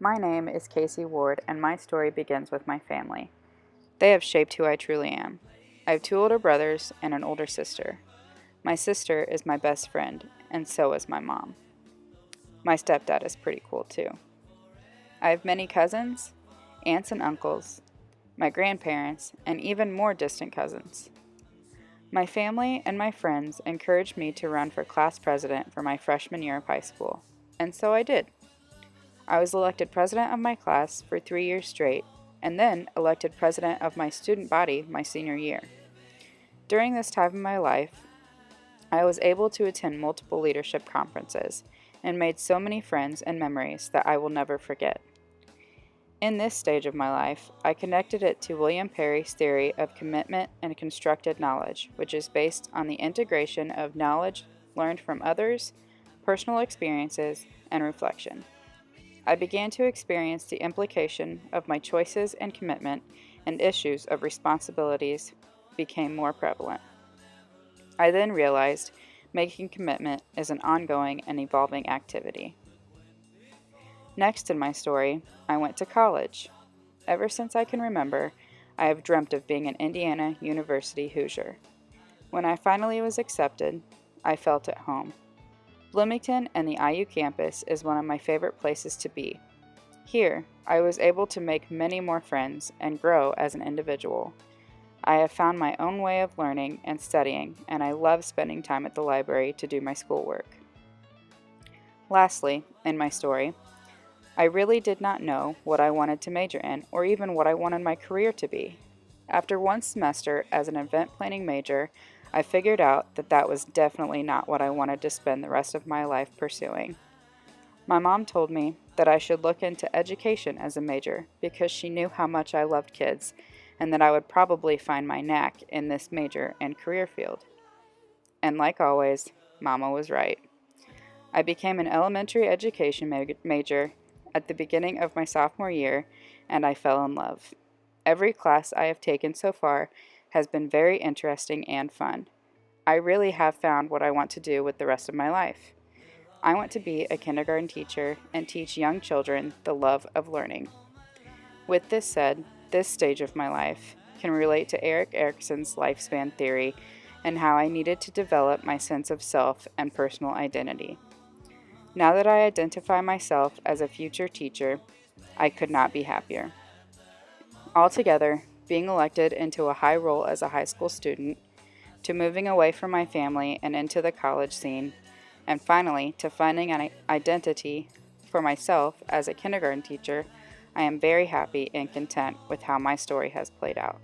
My name is Casey Ward, and my story begins with my family. They have shaped who I truly am. I have two older brothers and an older sister. My sister is my best friend, and so is my mom. My stepdad is pretty cool too. I have many cousins, aunts and uncles, my grandparents, and even more distant cousins. My family and my friends encouraged me to run for class president for my freshman year of high school, and so I did. I was elected president of my class for 3 years straight, and then elected president of my student body my senior year. During this time in my life, I was able to attend multiple leadership conferences and made so many friends and memories that I will never forget. In this stage of my life, I connected it to William Perry's theory of commitment and constructed knowledge, which is based on the integration of knowledge learned from others, personal experiences, and reflection. I began to experience the implication of my choices and commitment, and issues of responsibilities became more prevalent. I then realized making commitment is an ongoing and evolving activity. Next in my story, I went to college. Ever since I can remember, I have dreamt of being an Indiana University Hoosier. When I finally was accepted, I felt at home. Bloomington and the IU campus is one of my favorite places to be. Here, I was able to make many more friends and grow as an individual. I have found my own way of learning and studying, and I love spending time at the library to do my schoolwork. Lastly, in my story, I really did not know what I wanted to major in or even what I wanted my career to be. After one semester as an event planning major, I figured out that that was definitely not what I wanted to spend the rest of my life pursuing. My mom told me that I should look into education as a major because she knew how much I loved kids and that I would probably find my knack in this major and career field. And like always, Mama was right. I became an elementary education major at the beginning of my sophomore year, and I fell in love. Every class I have taken so far has been very interesting and fun. I really have found what I want to do with the rest of my life. I want to be a kindergarten teacher and teach young children the love of learning. With this said, this stage of my life can relate to Erik Erikson's lifespan theory and how I needed to develop my sense of self and personal identity. Now that I identify myself as a future teacher, I could not be happier. Altogether, being elected into a high role as a high school student, to moving away from my family and into the college scene, and finally to finding an identity for myself as a kindergarten teacher, I am very happy and content with how my story has played out.